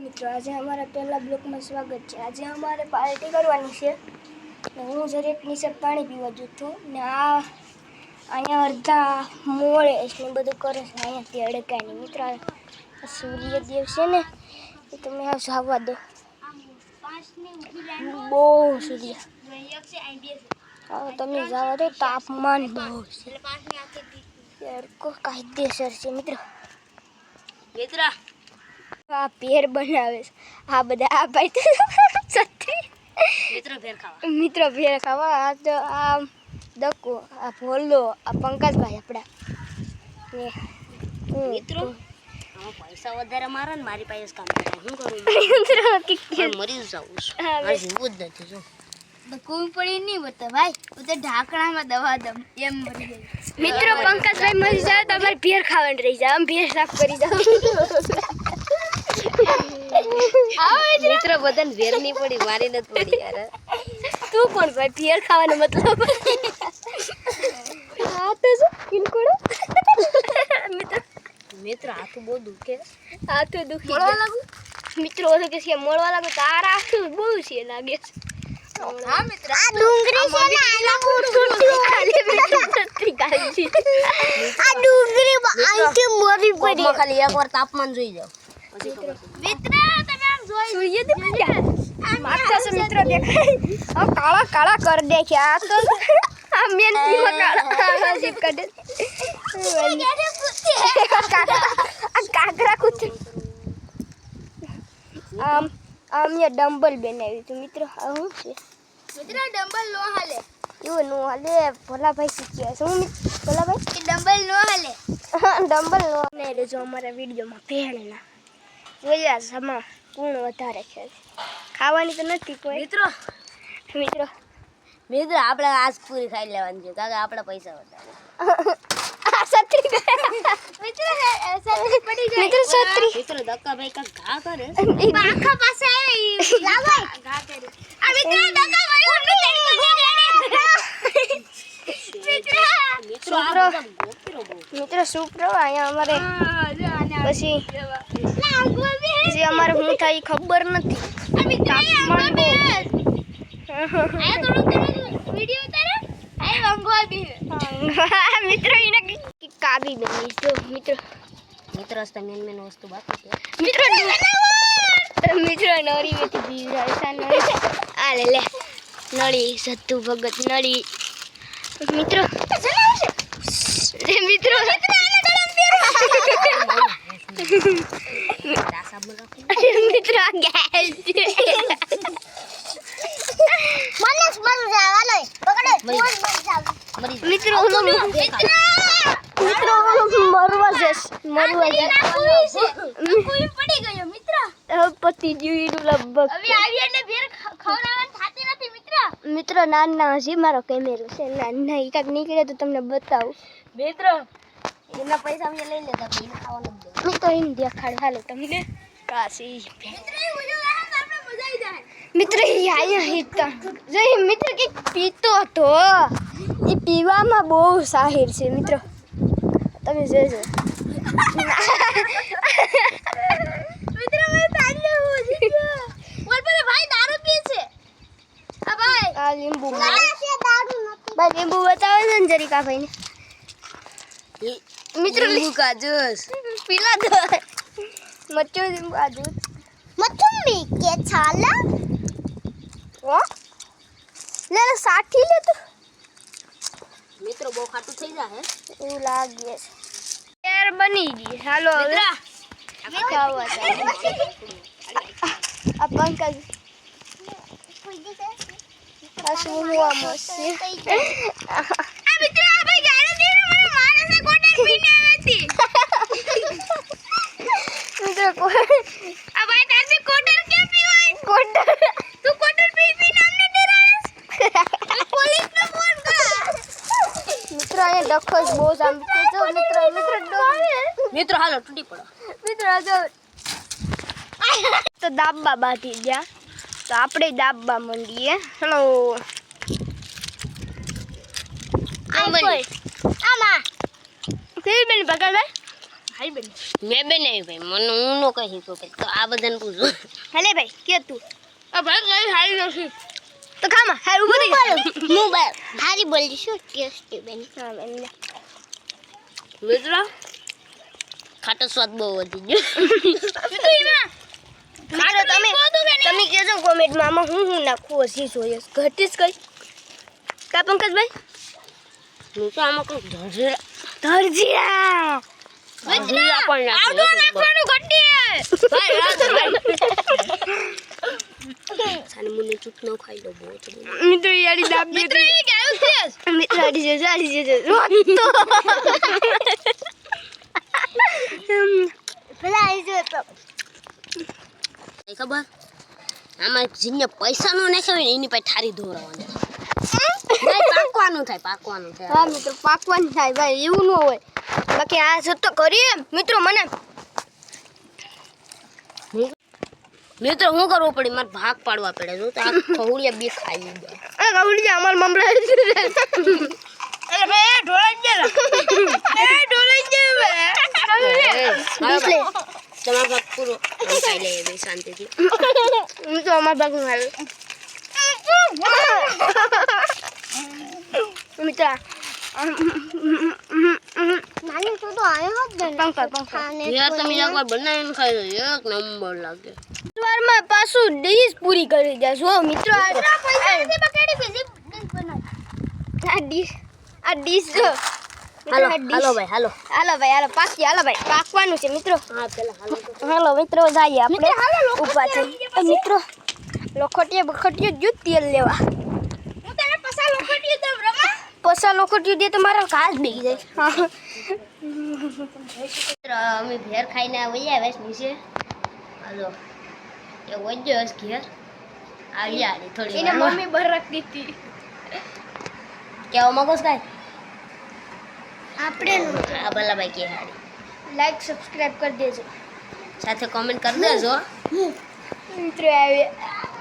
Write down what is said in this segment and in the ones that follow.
મિત્રો આજે અમારા પહેલા બ્લોકમાં સ્વાગત છે। આજે અમારે પાર્ટી કરવાની છે ને હું જરીક નીચે પાણી પીવા જઉં છું ને આ અહીંયા અડધા મોળે ને બધું કરે છે અહીંયાથી અડકાય નહીં મિત્રો। સૂર્યદેવ છે ને એ તમે આ જવા દો બહુ સૂર્ય તમે જવા દો તાપમાન બહુ છે યાર કો કાયદેસર છે મિત્રો। આ પેર બનાવે છે આ બધા આ ભાઈ સત્રી મિત્રો ભેર ખાવા આ તો આ દકો આ ભોલો આ પંકજભાઈ આપણા મિત્રો પૈસા વધારે મારે ને મારી પાસે કામ કરે હું કરું મરી જાઉં છું જીવવું જ નથી જો કોઈ પડી નહીં બતા ભાઈ તો ઢાંકણામાં દવા દમ એમ મરી જાય મિત્રો। પંકજભાઈ મરી જાય તો અમારે ભેર ખાવાનું રહી જાય આમ ભેર સાફ કરી જાવ મિત્રો બધાને ભેર નહીં પડી મારી નથી પડી યાર તું કોણ ભાઈ ભેર ખાવાનો મતલબ હા તો શું કિનકોડો મિત્રો હાથું બહુ દુખે હાથું દુખી મળવા લાગુ મિત્રો ઓલો કે છે મળવા લાગુ તારા હાથું બહુ છે લાગે છે હા મિત્ર આ ડુંગરી છે ને આના ફૂટતી ખાલી બેઠી કાઢી આ ડુંગરી આંટી મોરી પડી ખાલી એકવાર તાપમાન જોઈ જાવ પછી ખબર મિત્ર તમે આમ જોઈ સૂર્ય દેખાય માથા સે મિત્ર દેખાય આ કાળા કાળા કર દેખ્યા આ તો આ મેન પીવા કાળા જીપ કાઢે આ કાકરા કુત આમ ये डंबल बनावी तो मित्र आ હું છે મિત્ર ડમ્બલ નો હાલે એવું નો હાલે ભલા ભાઈ શીખ્યા છે હું ભલા ભાઈ કે ડમ્બલ નો હાલે ડમ્બલ નો ને જો અમારા વિડિયોમાં પહેલા જોયા સમા કોણ વધારે છે ખાવાની તો નથી કોઈ મિત્રો આપણે આજ પૂરી ખાઈ લેવાની છે કારણ કે આપણા પૈસા વધારે આ સત્રી મિત્ર સત્રી પડી જાય મિત્રો ધક્કા ભાઈ કા ઘા કરે આખા પાસે આવે લાવો ઘા કરે આ મિત્ર ધક્કા ભાઈ મિત્રો સુપ્રો અહીંયા અમારે પછી અમારે શું થાય ખબર નથી તાપમાન બહુ મિત્રો એને કાબી બની તો મિત્રો હસ્તા મેન વસ્તુ બાકી છે મિત્રો નળી વેતી બીવરાય નળી આ લે નળી સત્તુ ભગત નળી મિત્રો મિત્રો મિત્રો ગેસ મનસ મરું જાવા લઈ પકડો મિત્રો મરવા જશ કોઈ પડી ગયો મિત્ર પતિ જીવીનું લગભગ હવે આવીને ભેર ખવડાવવાનું થાતી નથી મિત્ર નાના હજી મારો કેમેરો છે નાના ઈ કાક નીકળે તો તમને બતાવું મિત્રો એના પૈસા અમે લઈ લેતા ભાઈ ખાવાનું દે મિત્ર એમ દેખાડ હાલો તમને કાસી મિત્ર એ મુજો આપણે મજા આવી જાય મિત્ર આયા હિતા જઈ મિત્ર કે પીતો તો એ પીવામાં બહુ સાહિર છે મિત્ર તમે જોજો મિત્ર મે તાલે હો જી બોલ બોલે ભાઈ દારૂ પી છે આ ભાઈ આ લીંબુ ના છે દારૂ નથી ભાઈ લીંબુ બતાવો ને જરીકા ભાઈને મિત્ર લીંબુ કા જ્યુસ પીલા દો મચ્ચો લીંબુ આ જ્યુસ મચ્છુંબી કે છાલા ઓ લે સાઠી લે તો મિત્રો બહુ ખાટું થઈ જાય એવું લાગે છે યાર બની ગઈ હાલો હવે ખાવા આ પંકજ આ શું હુઆ મસ્તી આ મિત્ર આ ભાઈ ગાડો દે મને મારે છે કોટર પીને આવેતી મિત્ર આ ભાઈ તારે કોટર કે પીવાય કોટર તું કોટર પી નામને ડરાવે પોલીસ ને ફોન કર મિત્ર આ ડખો બહુ સાંભળે જો મિત્રો હાલો તૂટી પડો મિત્ર જો તો દાબા બાંધી ગયા તો આપણે દાબા મંડીએ હેલો આમાં ફિર બેન પકડ ભાઈ બન મેં બનાવી ભાઈ મને હું નો કહી તો તો આ બધાને પૂછો હલે ભાઈ કે તું આ ભાઈ કઈ હારી નથી તો ખામાં હારું બની હું બસ હારી બોલી શું ટેસ્ટી બેન હા બેન મિત્રો ખાટો સ્વાદ બહુ વધી ગયો મિત્રો તમે કહેજો કોમેન્ટમાં આમાં હું નાખું હજી જોઈએ ઘટીશ કઈ કા પંકજભાઈ હું તો આમાં કોઈ ધરજીરા ધરજીરા પણ નાખવાનું ઘટી સાને મને ચૂપ ન ખાઈ લો બહુ મિત્રો યારી દાબ મિત્રો એ કેવું છે મિત્રો આડી જજો પેલા આવી જો તો ખબર આમાં જીને પૈસા નો નાખ્યા હોય ને એની પાસે ઠારી ધોરાવાની પાકવાનું થાય હા મિત્રો પાકવાનું થાય ભાઈ એવું ન હોય બાકી આ સતો કરીએ મિત્રો મને મિત્રો શું કરવું પડે મારે ભાગ પાડવા પડે જો તો આ ખવડિયા બે ખાઈ જાય આ ગવડી અમાર મમરા અરે ભાઈ ઢોળાઈ ગયેલા તમારો ભાગ પૂરો આમ ખાઈ લઈએ બે શાંતિથી હું તો અમાર ભાગ હાલ મિત્ર નાની તો આયો હોત ને પંખા યાર તમે એકવાર બનાવીને ખાઈ લો એક નંબર લાગે વારમાં પાછું ડીશ પૂરી કરી દેજો મિત્રો આ ડીશ જો હાલો ભાઈ પાકવાનું છે મિત્રો હા પેલા હાલો મિત્રો જઈએ આપણે ઊભા થઈ મિત્રો લોખટીએ જ તેલ લેવા હું તને પસા લોખટીએ દે તો મારો ઘાસ બેગી જાય અમે ઘેર ખાઈને વહી આવ્યા છે નીચે હાલો એ વજ્યો હશે ઘેર આવી આડી થોડી એને મમ્મી બરક દીધી કેવા મગજ કાય આપણે આ ભલાભાઈ કે હાડી લાઈક સબસ્ક્રાઇબ કરી દેજો સાથે કોમેન્ટ કરી દેજો મિત્રો આવે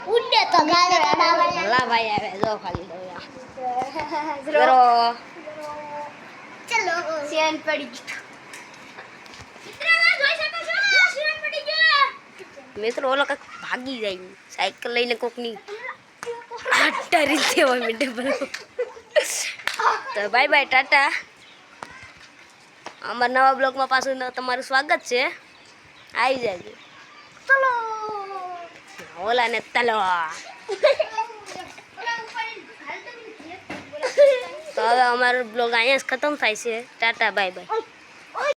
ઉડે તો ગાલે ભલાભાઈ આવે જો ખાલી ચલો સેન પડી ગયું મિત્રો ઓલો કાંઈક ભાગી જાય સાયકલ લઈને કોકની આટા રીતે હોય મીઠે ભલો તો બાય બાય ટાટા અમારા નવા બ્લોગમાં પાછું તમારું સ્વાગત છે આવી જાય ચલો ઓલા ને તલો તો હવે અમારો બ્લોગ અહીંયા જ ખતમ થાય છે ટાટા બાય બાય